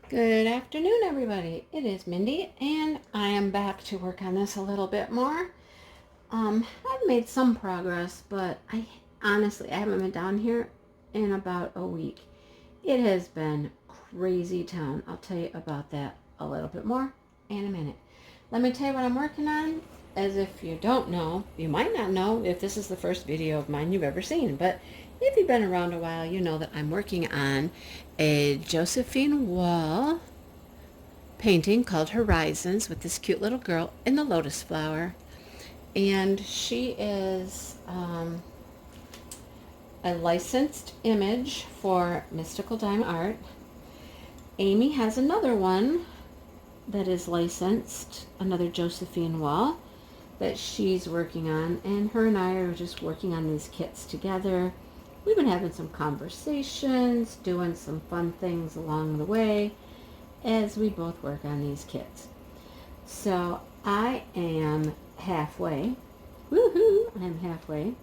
Good afternoon, everybody. It is Mindy, and I am back to work on this a little bit more. I've made some progress, but I haven't been down here in about a week. It has been crazy town. I'll tell you about that a little bit more in a minute. Let me tell you what I'm working on. As if you don't know, you might not know if this is the first video of mine you've ever seen, but if you've been around a while, you know that I'm working on a Josephine Wall painting called Horizons with this cute little girl in the lotus flower. And she is a licensed image for Mystical Dime Art. Amy has another one that is licensed, another Josephine Wall that she's working on, and her and I are just working on these kits together. We've been having some conversations, doing some fun things along the way as we both work on these kits. So I am halfway. Woohoo! I'm halfway.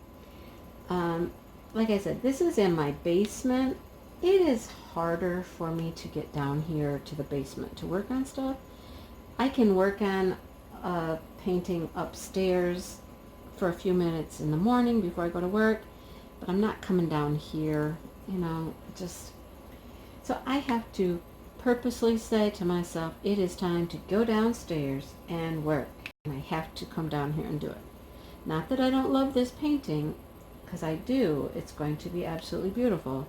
Like I said, this is in my basement. It is harder for me to get down here to the basement to work on stuff. I can work on painting upstairs for a few minutes in the morning before I go to work, but I'm not coming down here, so I have to purposely say to myself, it is time to go downstairs and work. And I have to come down here and do it. Not that I don't love this painting, because I do. It's going to be absolutely beautiful.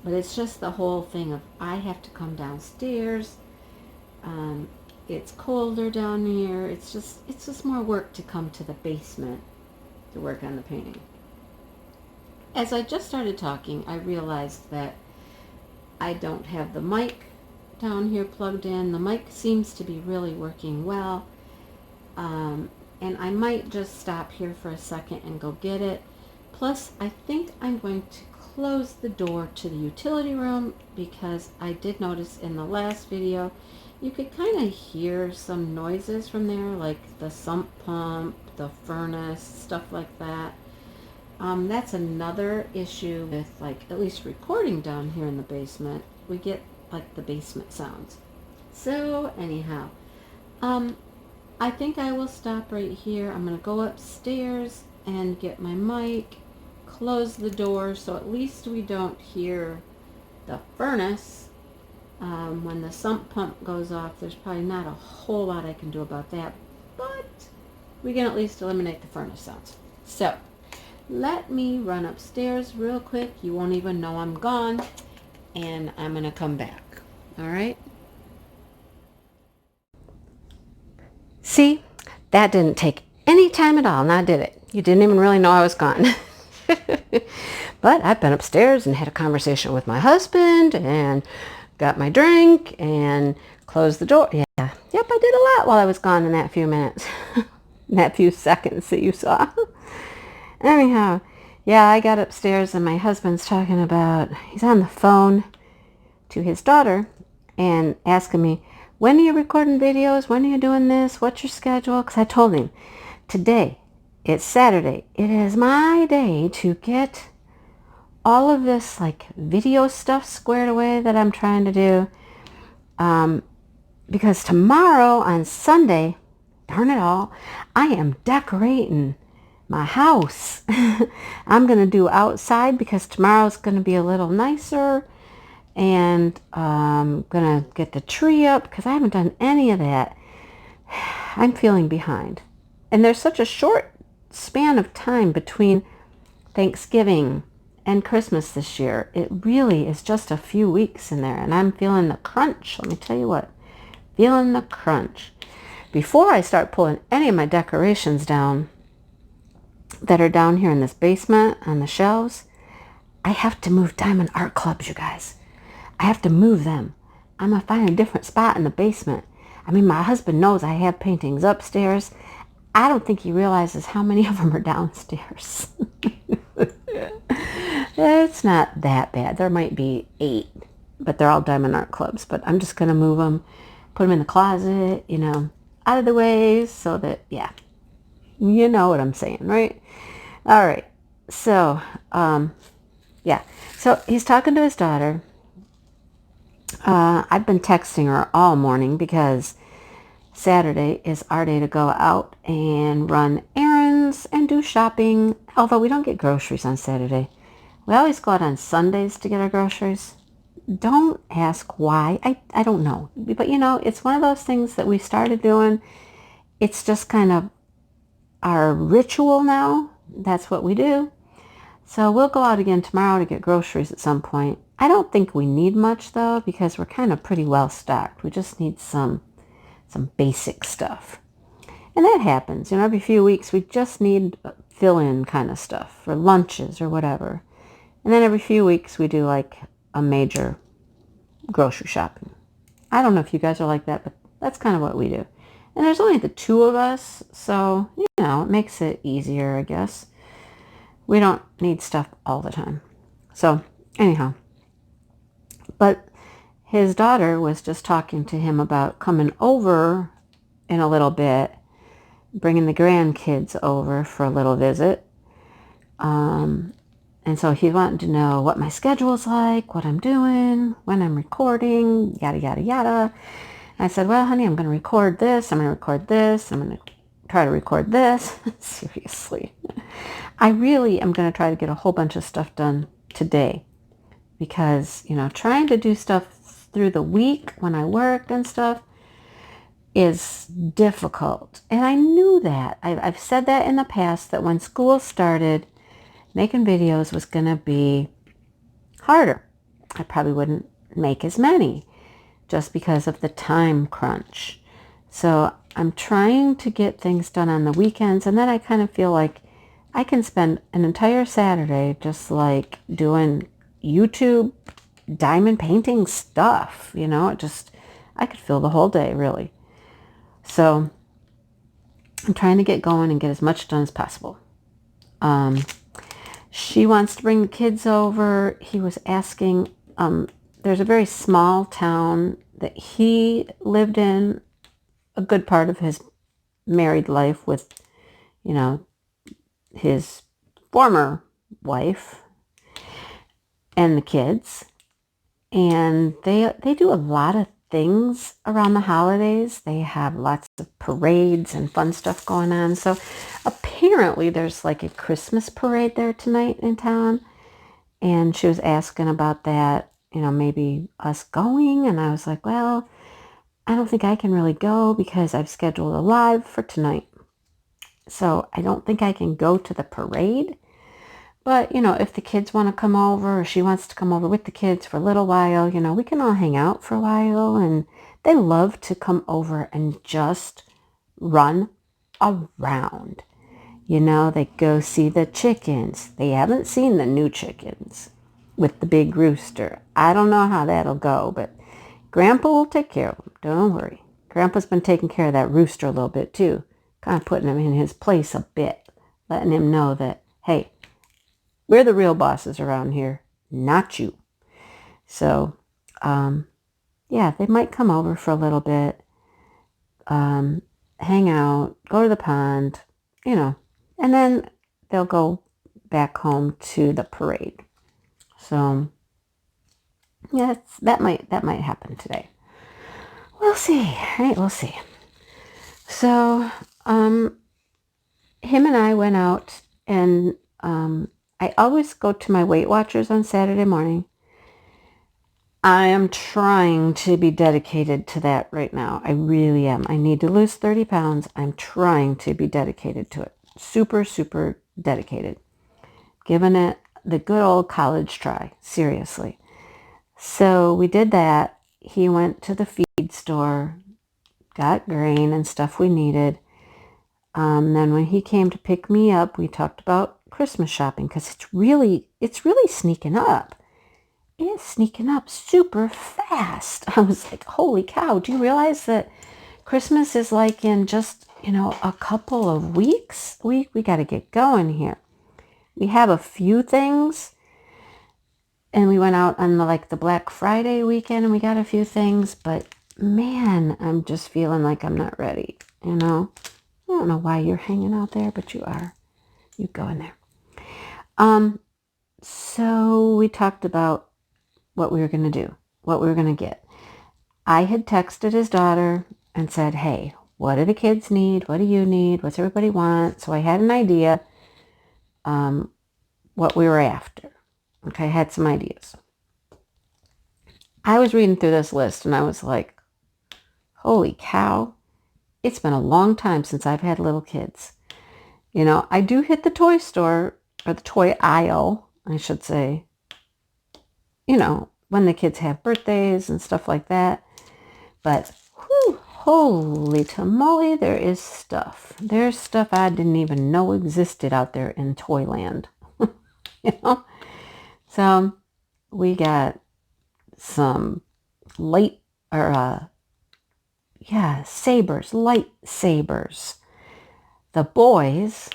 But it's just the whole thing of I have to come downstairs. It's colder down here. It's just more work to come to the basement to work on the painting. As I just started talking, I realized that I don't have the mic down here plugged in. The mic seems to be really working well. And I might just stop here for a second and go get it. Plus, I think I'm going to close the door to the utility room because I did notice in the last video you could kind of hear some noises from there, like the sump pump, the furnace, stuff like that. That's another issue with, like, at least recording down here in the basement. We get like the basement sounds. So anyhow, I think I will stop right here. I'm going to go upstairs and get my mic, close the door so at least we don't hear the furnace. When the sump pump goes off, there's probably not a whole lot I can do about that, but we can at least eliminate the furnace sounds. So let me run upstairs real quick. You won't even know I'm gone, and I'm going to come back. All right? See, that didn't take any time at all, now did it? You didn't even really know I was gone. But I've been upstairs and had a conversation with my husband and got my drink and closed the door. Yeah, yep, I did a lot while I was gone in that few minutes. That few seconds that you saw. Anyhow, yeah, I got upstairs and my husband's talking about, he's on the phone to his daughter and asking me, when are you recording videos? When are you doing this? What's your schedule? Because I told him, today, it's Saturday. It is my day to get all of this like video stuff squared away that I'm trying to do. Because tomorrow on Sunday, darn it all, I am decorating my house. I'm going to do outside because tomorrow's going to be a little nicer. And I'm going to get the tree up because I haven't done any of that. I'm feeling behind. And there's such a short span of time between Thanksgiving and Christmas this year. It really is just a few weeks in there. And I'm feeling the crunch. Let me tell you what. Feeling the crunch. Before I start pulling any of my decorations down that are down here in this basement on the shelves, I have to move Diamond Art Clubs, you guys. I have to move them. I'm going to find a different spot in the basement. I mean, my husband knows I have paintings upstairs. I don't think he realizes how many of them are downstairs. It's not that bad. There might be 8, but they're all Diamond Art Clubs. But I'm just going to move them, put them in the closet, out of the way so that, yeah, you know what I'm saying, right? All right. So, yeah. So he's talking to his daughter. I've been texting her all morning because Saturday is our day to go out and run errands and do shopping. Although we don't get groceries on Saturday. We always go out on Sundays to get our groceries. Don't ask why. I don't know. But it's one of those things that we started doing. It's just kind of our ritual now. That's what we do. So we'll go out again tomorrow to get groceries at some point. I don't think we need much though because we're kind of pretty well stocked. We just need some basic stuff. And that happens. Every few weeks we just need fill-in kind of stuff for lunches or whatever. And then every few weeks we do like a major grocery shopping. I don't know if you guys are like that, but that's kind of what we do. And there's only the two of us, so, it makes it easier, I guess. We don't need stuff all the time. So, anyhow. But his daughter was just talking to him about coming over in a little bit, bringing the grandkids over for a little visit. And so he wanted to know what my schedule's like, what I'm doing, when I'm recording, yada, yada, yada. And I said, well, honey, I'm going to record this. I'm going to record this. I'm going to try to record this. Seriously. I really am going to try to get a whole bunch of stuff done today because, trying to do stuff through the week when I worked and stuff is difficult. And I knew that. I've said that in the past, that when school started, making videos was going to be harder. I probably wouldn't make as many just because of the time crunch. So I'm trying to get things done on the weekends, and then I kind of feel like I can spend an entire Saturday just like doing YouTube diamond painting stuff, I could fill the whole day really. So I'm trying to get going and get as much done as possible. She wants to bring the kids over. He was asking, there's a very small town that he lived in a good part of his married life with, his former wife and the kids. And they do a lot of things around the holidays. They have lots of parades and fun stuff going on. So apparently there's like a Christmas parade there tonight in town. And she was asking about that, maybe us going. And I was like, well, I don't think I can really go because I've scheduled a live for tonight. So I don't think I can go to the parade. But, if the kids want to come over or she wants to come over with the kids for a little while, we can all hang out for a while. And they love to come over and just run around. They go see the chickens. They haven't seen the new chickens with the big rooster. I don't know how that'll go, but Grandpa will take care of them. Don't worry. Grandpa's been taking care of that rooster a little bit too. Kind of putting him in his place a bit. Letting him know that, hey, we're the real bosses around here, not you. So, yeah, they might come over for a little bit, hang out, go to the pond, and then they'll go back home to the parade. So, yeah, that might happen today. We'll see, right? We'll see. So, him and I went out and, I always go to my Weight Watchers on Saturday morning. I am trying to be dedicated to that right now. I really am. I need to lose 30 pounds. I'm trying to be dedicated to it. Super, super dedicated. Giving it the good old college try. Seriously. So we did that. He went to the feed store, got grain and stuff we needed. Then when he came to pick me up, we talked about Christmas shopping because it's really sneaking up. It's sneaking up super fast. I was like, holy cow, do you realize that Christmas is like in just, a couple of weeks? We got to get going here. We have a few things, and we went out on the Black Friday weekend and we got a few things, but man, I'm just feeling like I'm not ready, I don't know why you're hanging out there, but you are. You go in there. So we talked about what we were going to do. what we were going to get. I had texted his daughter and said, hey, what do the kids need? What do you need? What's everybody want? So I had an idea what we were after. Okay, I had some ideas. I was reading through this list and I was like, holy cow, it's been a long time since I've had little kids. You know, I do hit the toy store, or the toy aisle, I should say, you know, when the kids have birthdays and stuff like that. But, whew, holy tamale, there is stuff. There's stuff I didn't even know existed out there in Toyland. You know? So, we got some lightsabers. The boys,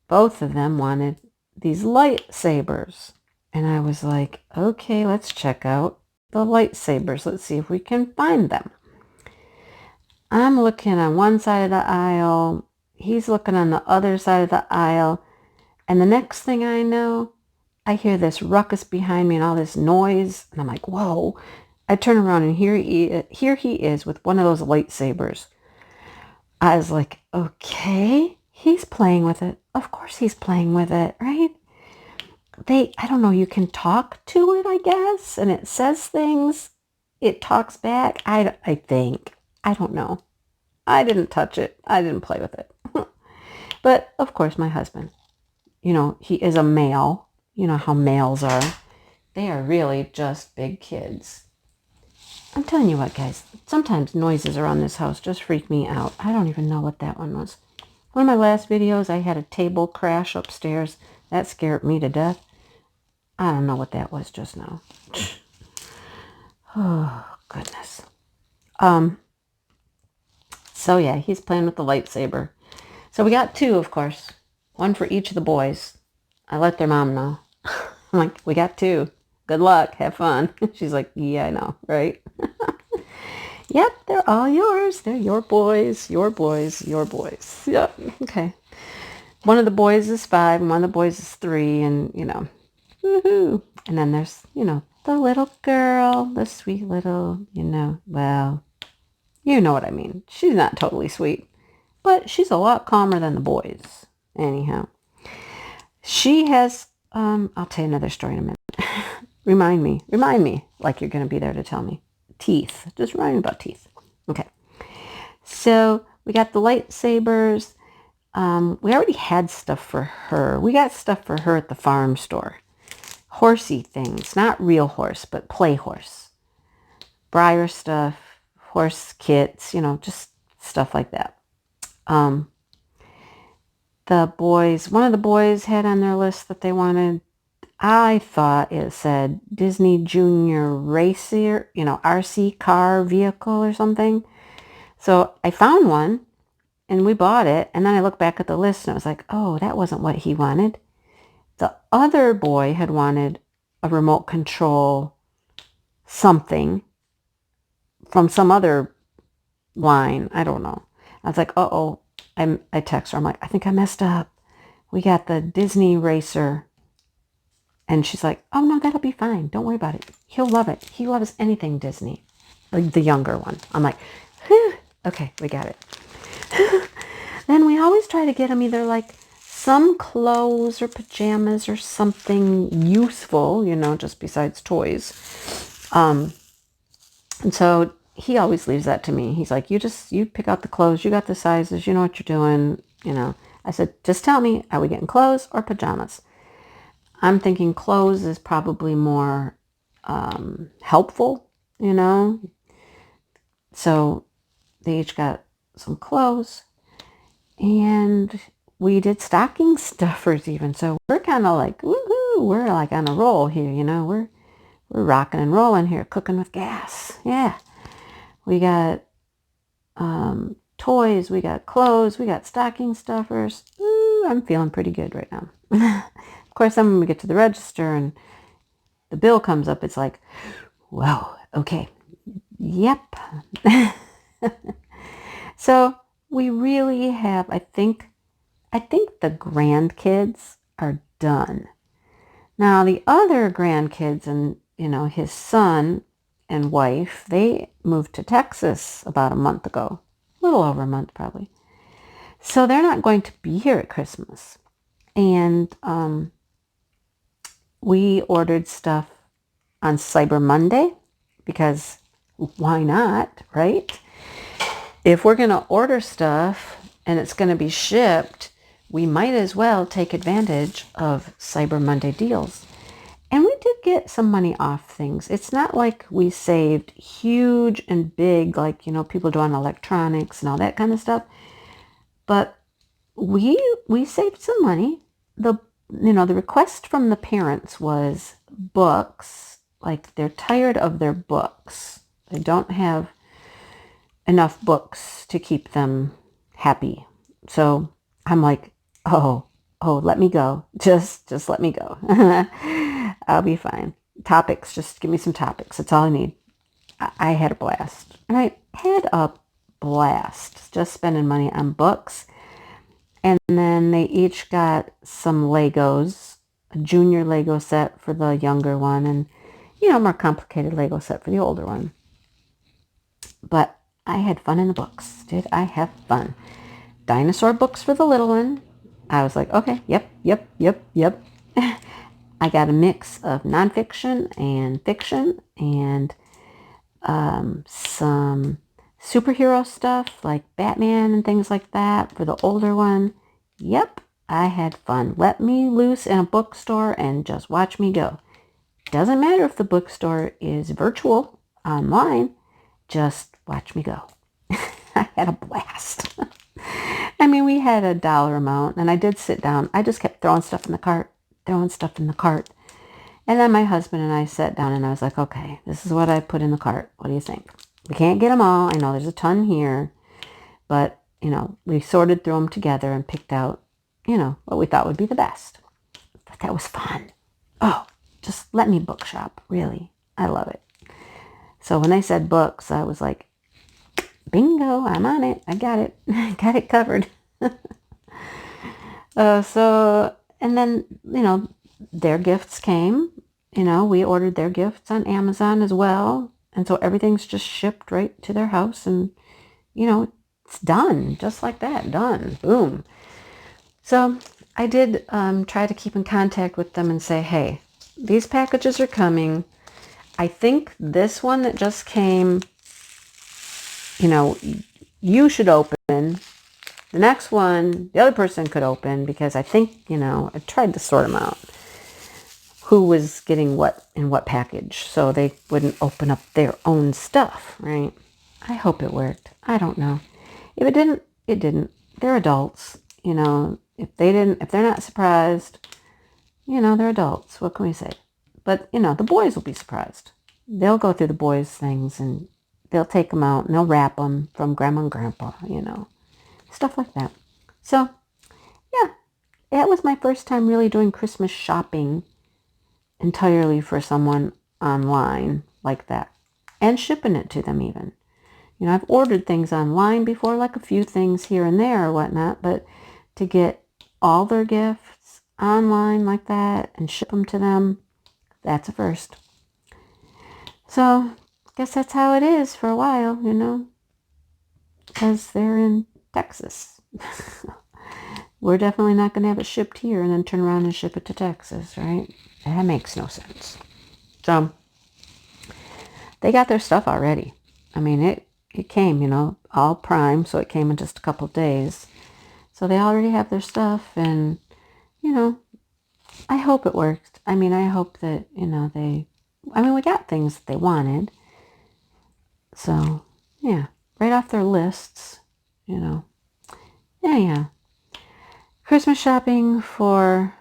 both of them wanted these lightsabers. And I was like, okay, let's check out the lightsabers. Let's see if we can find them. I'm looking on one side of the aisle. He's looking on the other side of the aisle. And the next thing I know, I hear this ruckus behind me and all this noise. And I'm like, whoa. I turn around and here he is with one of those lightsabers. I was like, okay, he's playing with it. Of course he's playing with it, right? I don't know, you can talk to it, I guess, and it says things. It talks back. I think. I don't know. I didn't touch it. I didn't play with it. But, of course, my husband, you know, he is a male. You know how males are. They are really just big kids. I'm telling you what, guys, sometimes noises around this house just freak me out. I don't even know what that one was. One of my last videos, I had a table crash upstairs. That scared me to death. I don't know what that was just now. Oh, goodness. So, yeah, he's playing with the lightsaber. So we got two, of course. One for each of the boys. I let their mom know. I'm like, we got two. Good luck. Have fun. She's like, yeah, I know, right? Yep, they're all yours. They're your boys, your boys, your boys. Yep, okay. One of the boys is 5 and one of the boys is 3, and, you know, woohoo. And then there's, you know, the little girl, the sweet little, you know, well, you know what I mean. She's not totally sweet, but she's a lot calmer than the boys. Anyhow, she has, I'll tell you another story in a minute. Remind me, like you're going to be there to tell me. Teeth. Just remind me about teeth. Okay. So we got the lightsabers. We already had stuff for her. We got stuff for her at the farm store. Horsey things. Not real horse, but play horse. Briar stuff. Horse kits. You know, just stuff like that. The boys, one of the boys had on their list that they wanted, I thought it said Disney Junior Racer, you know, RC car vehicle or something. So I found one and we bought it. And then I looked back at the list and I was like, oh, that wasn't what he wanted. The other boy had wanted a remote control something from some other line. I don't know. I was like, uh-oh. I text her. I'm like, I think I messed up. We got the Disney Racer. And she's like, oh, no, that'll be fine. Don't worry about it. He'll love it. He loves anything Disney. Like the younger one. I'm like, whew, okay, we got it. Then we always try to get him either like some clothes or pajamas or something useful, you know, just besides toys. And so he always leaves that to me. He's like, you pick out the clothes. You got the sizes. You know what you're doing. You know, I said, just tell me, are we getting clothes or pajamas? I'm thinking clothes is probably more helpful, you know. So they each got some clothes. And we did stocking stuffers even. So we're kind of like, woohoo, we're like on a roll here, you know. We're rocking and rolling here, cooking with gas. Yeah. We got toys, we got clothes, we got stocking stuffers. Ooh, I'm feeling pretty good right now. Of course, then when we get to the register and the bill comes up, it's like, whoa, okay, yep. So we really have, I think the grandkids are done. Now the other grandkids and, you know, his son and wife, they moved to Texas about a month ago. A little over a month, probably. So they're not going to be here at Christmas. And we ordered stuff on Cyber Monday because why not, right? If we're going to order stuff and it's going to be shipped, we might as well take advantage of Cyber Monday deals. And we did get some money off things. It's not like we saved huge and big like, people do on electronics and all that kind of stuff. But we saved some money. The request from the parents was books. Like they're tired of their books. They don't have enough books to keep them happy. So I'm like, oh, let me go. Just let me go. I'll be fine. Topics, just give me some topics. That's all I need. I had a blast. And I had a blast just spending money on books. And then they each got some Legos, a junior Lego set for the younger one and, more complicated Lego set for the older one. But I had fun in the books. Did I have fun? Dinosaur books for the little one. I was like, okay, yep. I got a mix of nonfiction and fiction and some superhero stuff like Batman and things like that for the older one. Yep, I had fun. Let me loose in a bookstore and just watch me go. Doesn't matter if the bookstore is virtual, online, just watch me go. I had a blast. I mean, we had a dollar amount and I did sit down. I just kept throwing stuff in the cart. And then my husband and I sat down and I was like, okay, this is what I put in the cart. What do you think? We can't get them all. I know there's a ton here, but, we sorted through them together and picked out, what we thought would be the best. But that was fun. Oh, just let me book shop. Really. I love it. So when they said books, I was like, bingo, I'm on it. I got it. Got it covered. And then, their gifts came. We ordered their gifts on Amazon as well. And so everything's just shipped right to their house and, it's done. Just like that. Done. Boom. So I did try to keep in contact with them and say, hey, these packages are coming. I think this one that just came, you should open. The next one, the other person could open because I think, I tried to sort them out. Who was getting what in what package so they wouldn't open up their own stuff, right? I hope it worked. I don't know. If it didn't, it didn't. They're adults, if they're not surprised, they're adults. What can we say? But, the boys will be surprised. They'll go through the boys' things and they'll take them out and they'll wrap them from grandma and grandpa, stuff like that. So, yeah, that was my first time really doing Christmas shopping entirely for someone online like that and shipping it to them even. I've ordered things online before, like a few things here and there or whatnot, but to get all their gifts online like that and ship them to them, that's a first. So I guess that's how it is for a while, because they're in Texas. We're definitely not going to have it shipped here and then turn around and ship it to Texas, right? That makes no sense. So they got their stuff already. I mean, it came, all prime, so it came in just a couple of days. So they already have their stuff and, I hope it worked. I mean, I hope that, we got things that they wanted. So, yeah, right off their lists, Yeah. Christmas shopping for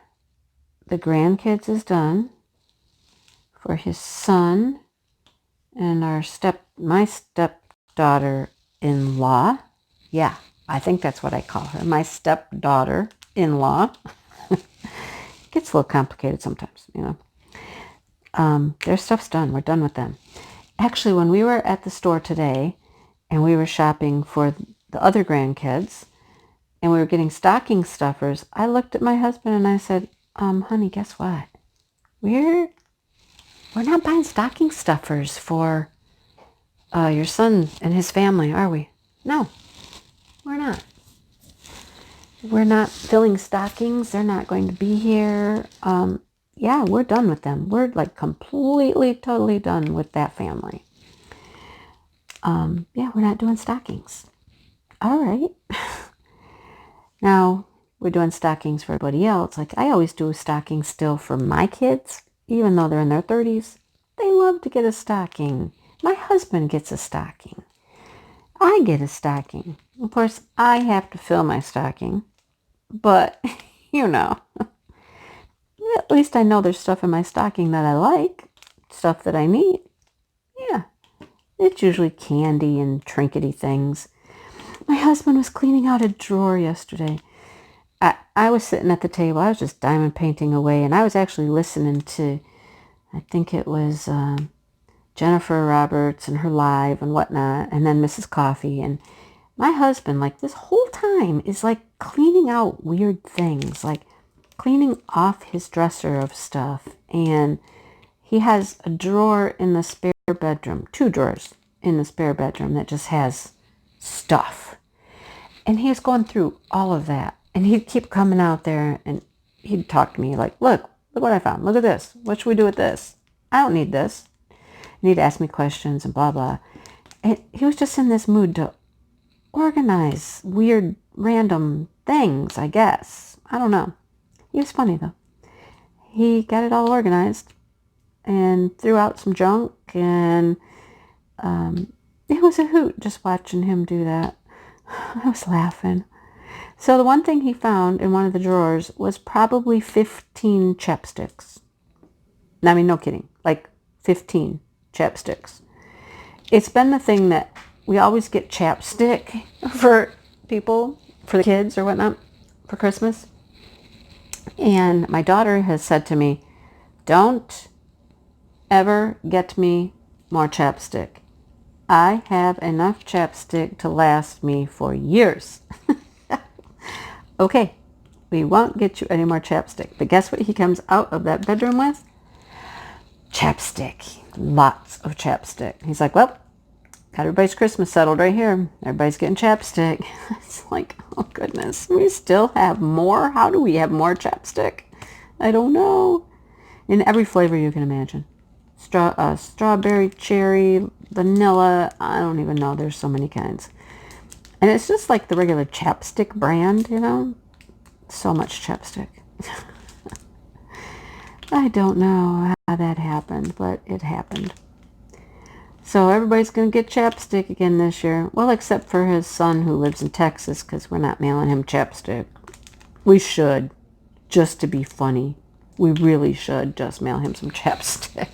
the grandkids is done. For his son and my stepdaughter-in-law. Yeah, I think that's what I call her. My stepdaughter-in-law. Gets a little complicated sometimes, Their stuff's done. We're done with them. Actually, when we were at the store today and we were shopping for the other grandkids and we were getting stocking stuffers, I looked at my husband and I said, honey, guess what? We're not buying stocking stuffers for your son and his family, are we? No, we're not. We're not filling stockings. They're not going to be here. Yeah, we're done with them. We're like completely, totally done with that family. Yeah, we're not doing stockings. All right. Now, we're doing stockings for everybody else. Like, I always do stockings still for my kids, even though they're in their 30s. They love to get a stocking. My husband gets a stocking. I get a stocking. Of course, I have to fill my stocking. But, you know, at least I know there's stuff in my stocking that I like, stuff that I need. Yeah, it's usually candy and trinkety things. My husband was cleaning out a drawer yesterday. I was sitting at the table. I was just diamond painting away, and I was actually listening to, I think it was Jennifer Roberts and her live and whatnot, and then Mrs. Coffee. And my husband, like this whole time, is like cleaning out weird things, like cleaning off his dresser of stuff. And he has a drawer in the spare bedroom, 2 drawers in the spare bedroom that just has stuff. And he was going through all of that. And he'd keep coming out there and he'd talk to me like, look what I found. Look at this. What should we do with this? I don't need this. And he'd ask me questions and blah, blah. And he was just in this mood to organize weird, random things, I guess. I don't know. He was funny, though. He got it all organized and threw out some junk. And it was a hoot just watching him do that. I was laughing. So the one thing he found in one of the drawers was probably 15 chapsticks. I mean, no kidding. Like 15 chapsticks. It's been the thing that we always get chapstick for people, for the kids or whatnot, for Christmas. And my daughter has said to me, don't ever get me more chapstick. I have enough chapstick to last me for years. Okay, we won't get you any more chapstick. But guess what he comes out of that bedroom with? Chapstick. Lots of chapstick. He's like, well, got everybody's Christmas settled right here. Everybody's getting chapstick. It's like, oh goodness, we still have more? How do we have more chapstick? I don't know. In every flavor you can imagine. Strawberry, cherry, vanilla. I don't even know. There's so many kinds. And it's just like the regular chapstick brand, you know. So much chapstick. I don't know how that happened, but it happened. So everybody's going to get chapstick again this year. Well, except for his son who lives in Texas, because we're not mailing him chapstick. We should, just to be funny. We really should just mail him some chapstick.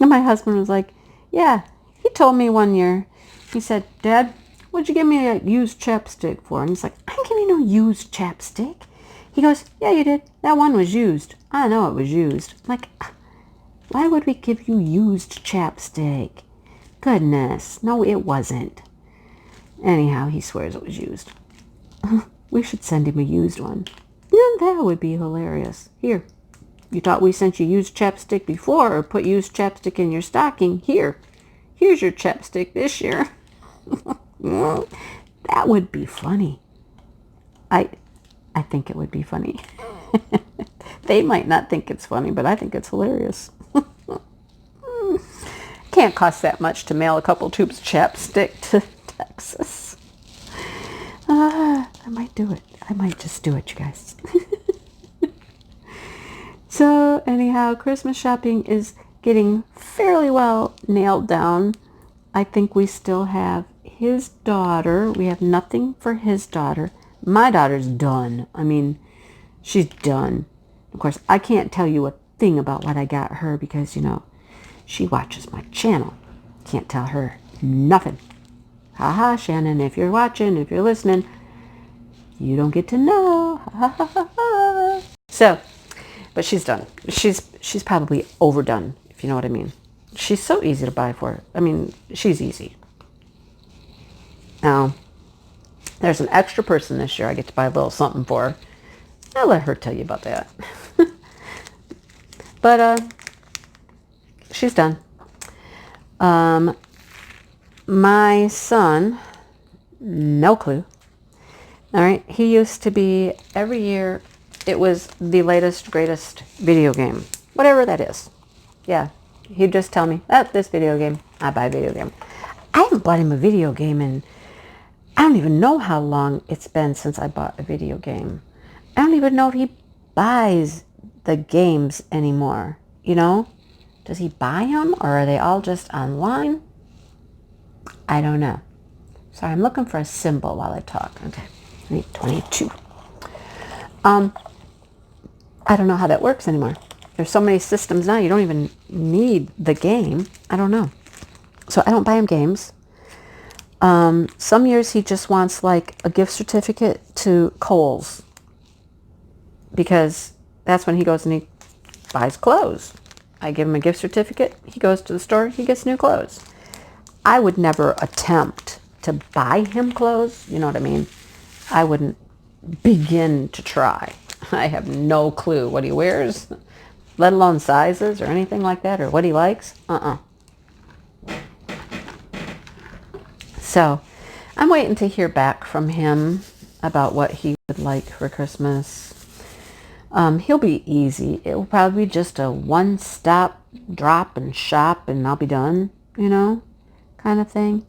And my husband was like, yeah, he told me one year, he said, Dad, what'd you give me a used chapstick for? And he's like, I didn't give you no used chapstick. He goes, yeah, you did. That one was used. I know it was used. I'm like, why would we give you used chapstick? Goodness. No, it wasn't. Anyhow, he swears it was used. We should send him a used one. Yeah, that would be hilarious. Here. You thought we sent you used chapstick before or put used chapstick in your stocking? Here. Here's your chapstick this year. That would be funny. I think it would be funny. They might not think it's funny, but I think it's hilarious. Can't cost that much to mail a couple tubes of chapstick to Texas. I might do it. I might just do it, you guys. So anyhow, Christmas shopping is getting fairly well nailed down. I think we still have his daughter. We have nothing for his daughter. My daughter's done. I mean, she's done. Of course, I can't tell you a thing about what I got her because, you know, she watches my channel. Can't tell her nothing. Haha, Shannon, if you're watching, if you're listening, you don't get to know. Ha, ha, ha, ha. So, but she's done. She's probably overdone, if you know what I mean. She's so easy to buy for. I mean, she's easy. Now, there's an extra person this year I get to buy a little something for. I'll let her tell you about that. But she's done. My son, no clue. All right. He used to be, every year, it was the latest, greatest video game. Whatever that is. Yeah. He'd just tell me, oh, this video game. I buy a video game. I haven't bought him a video game in, I don't even know how long it's been since I bought a video game. I don't even know if he buys the games anymore. You know? Does he buy them, or are they all just online? I don't know. Sorry, I'm looking for a symbol while I talk. Okay. 22. I don't know how that works anymore. There's so many systems now, you don't even need the game. I don't know. So I don't buy him games. Some years he just wants like a gift certificate to Kohl's, because that's when he goes and he buys clothes. I give him a gift certificate. He goes to the store. He gets new clothes. I would never attempt to buy him clothes. You know what I mean? I wouldn't begin to try. I have no clue what he wears, let alone sizes or anything like that, or what he likes. So I'm waiting to hear back from him about what he would like for Christmas. He'll be easy. It will probably be just a one-stop drop and shop and I'll be done, you know, kind of thing.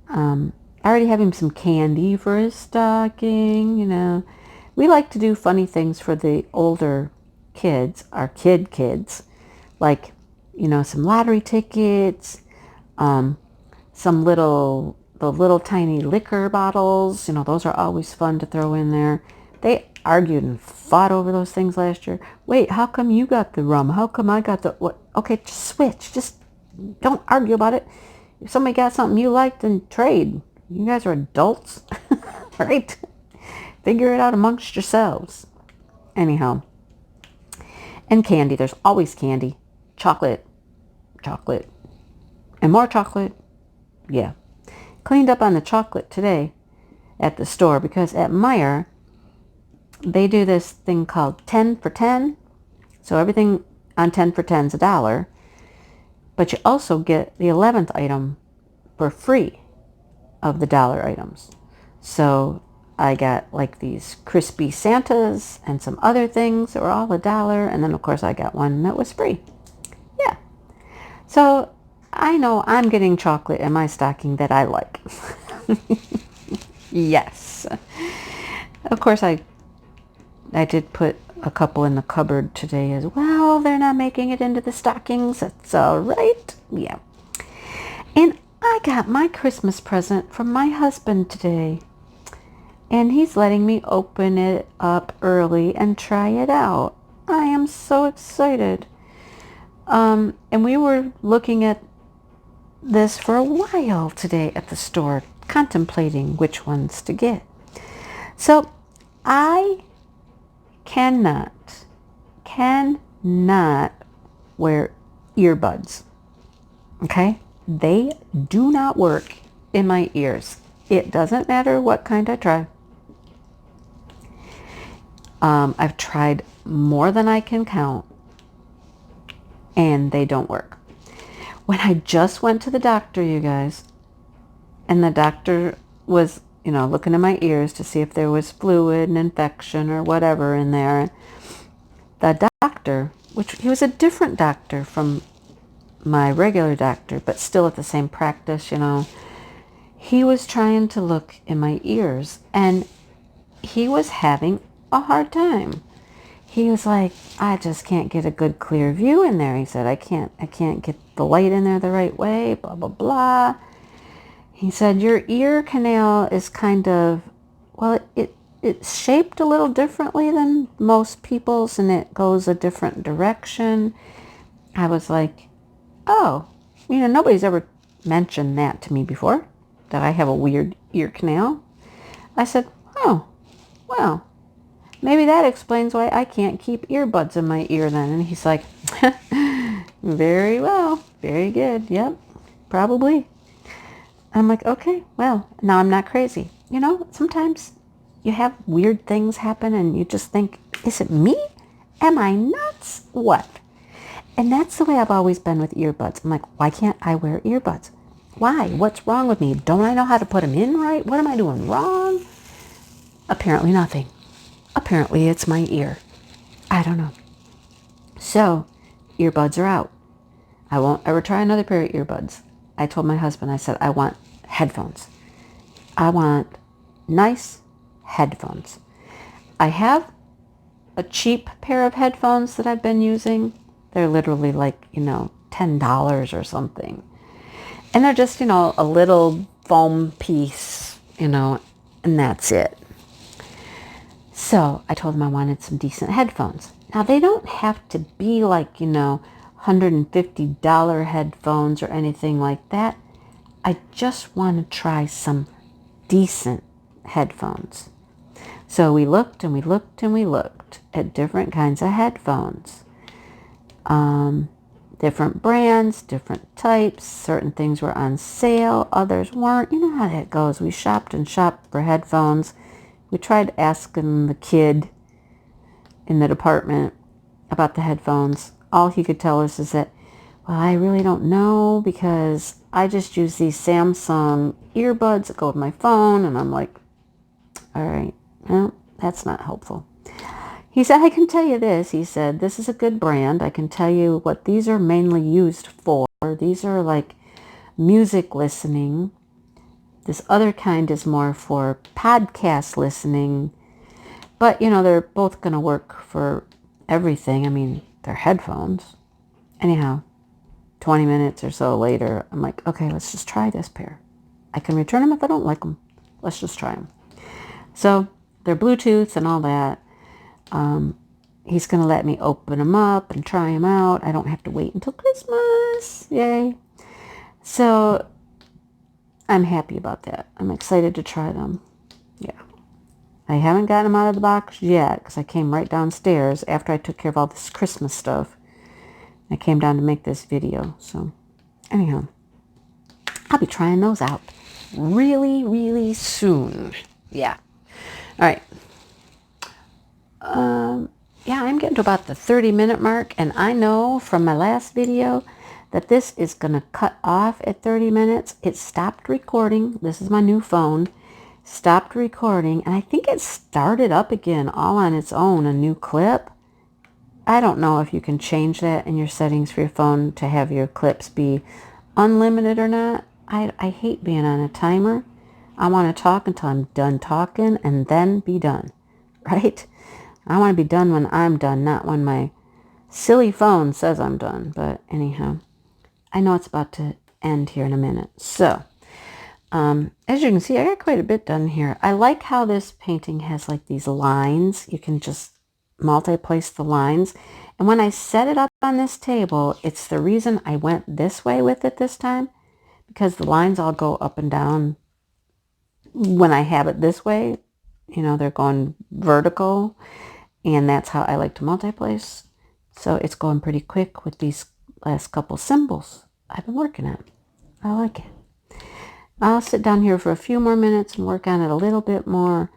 I already have him some candy for his stocking, you know. We like to do funny things for the older kids, our kids, like, you know, some lottery tickets, some little tiny liquor bottles, you know, those are always fun to throw in there. They argued and fought over those things last year. Wait, how come you got the rum? How come I got the what? Okay, just switch. Just don't argue about it. If somebody got something you liked, then trade. You guys are adults, right? Figure it out amongst yourselves. Anyhow. And candy. There's always candy. Chocolate. And more chocolate. Yeah. Cleaned up on the chocolate today at the store, because at Meijer, they do this thing called 10 for 10. So everything on 10 for 10 is $1. But you also get the 11th item for free of the dollar items. So I got like these crispy Santas and some other things that were all $1. And then of course I got one that was free. Yeah. So I know I'm getting chocolate in my stocking that I like. Yes. Of course I did put a couple in the cupboard today as well. They're not making it into the stockings. That's all right. Yeah. And I got my Christmas present from my husband today. And he's letting me open it up early and try it out. I am so excited. And we were looking at this for a while today at the store, contemplating which ones to get. So I cannot wear earbuds. Okay? They do not work in my ears. It doesn't matter what kind I try. I've tried more than I can count, and they don't work. When I just went to the doctor, you guys, and the doctor was, you know, looking in my ears to see if there was fluid and infection or whatever in there. The doctor, which he was a different doctor from my regular doctor, but still at the same practice, you know, he was trying to look in my ears, and he was having a hard time. He was like, I just can't get a good clear view in there. He said, I can't get the light in there the right way, blah, blah, blah. He said, your ear canal is kind of, well, it's shaped a little differently than most people's, and it goes a different direction. I was like, oh, you know, nobody's ever mentioned that to me before, that I have a weird ear canal. I said, oh, well, maybe that explains why I can't keep earbuds in my ear then. And he's like, very well, very good. Yep, probably. I'm like, okay, well, now I'm not crazy. You know, sometimes you have weird things happen and you just think, is it me? Am I nuts? What? And that's the way I've always been with earbuds. I'm like, why can't I wear earbuds? Why? What's wrong with me? Don't I know how to put them in right? What am I doing wrong? Apparently nothing. Apparently it's my ear. I don't know. So, earbuds are out. I won't ever try another pair of earbuds. I told my husband, I said, I want headphones. I want nice headphones. I have a cheap pair of headphones that I've been using. They're literally like, $10 or something. And they're just, a little foam piece, and that's it. So I told him I wanted some decent headphones. Now, they don't have to be like, $150 headphones or anything like that. I just want to try some decent headphones. So we looked and we looked and we looked at different kinds of headphones. Different brands, different types. Certain things were on sale, others weren't. You know how that goes. We shopped and shopped for headphones. We tried asking the kid in the department about the headphones. All he could tell us is that, well, I really don't know because I just use these Samsung earbuds that go with my phone. And I'm like, all right, well, that's not helpful. He said, I can tell you this. He said, this is a good brand. I can tell you what these are mainly used for. These are like music listening. This other kind is more for podcast listening. But, they're both going to work for everything. I mean, they're headphones. Anyhow, 20 minutes or so later, I'm like, okay, let's just try this pair. I can return them if I don't like them. Let's just try them. So they're Bluetooth and all that. He's going to let me open them up and try them out. I don't have to wait until Christmas. Yay. So I'm happy about that. I'm excited to try them. Yeah. I haven't gotten them out of the box yet because I came right downstairs after I took care of all this Christmas stuff. I came down to make this video. So anyhow, I'll be trying those out really, really soon. Yeah. All right. Yeah, I'm getting to about the 30-minute mark, and I know from my last video that this is going to cut off at 30 minutes. It stopped recording. This is my new phone. Stopped recording, and I think it started up again all on its own, a new clip. I don't know if you can change that in your settings for your phone to have your clips be unlimited or not. I hate being on a timer. I want to talk until I'm done talking and then be done, right? I want to be done when I'm done, not when my silly phone says I'm done. But anyhow, I know it's about to end here in a minute. So, as you can see, I got quite a bit done here. I like how this painting has like these lines. You can just multi-place the lines. And when I set it up on this table, it's the reason I went this way with it this time, because the lines all go up and down when I have it this way. They're going vertical. And that's how I like to multi-place. So it's going pretty quick with these last couple symbols I've been working on. I like it. I'll sit down here for a few more minutes and work on it a little bit more.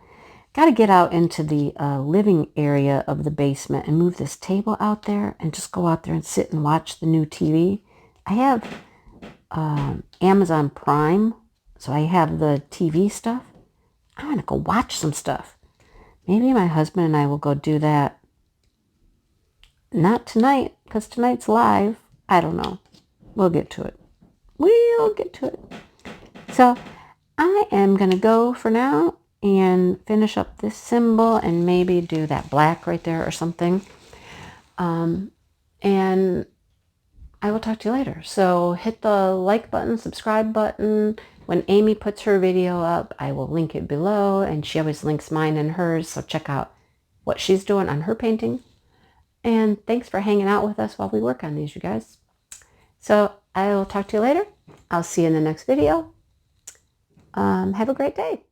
Got to get out into the living area of the basement and move this table out there and just go out there and sit and watch the new TV. I have Amazon Prime, so I have the TV stuff. I want to go watch some stuff. Maybe my husband and I will go do that. Not tonight, because tonight's live. I don't know. We'll get to it. We'll get to it. So I am going to go for now and finish up this symbol and maybe do that black right there or something. And I will talk to you later. So hit the like button, subscribe button. When Amy puts her video up, I will link it below, and she always links mine and hers, so check out what she's doing on her painting. And thanks for hanging out with us while we work on these, you guys. So I will talk to you later. I'll see you in the next video. Have a great day.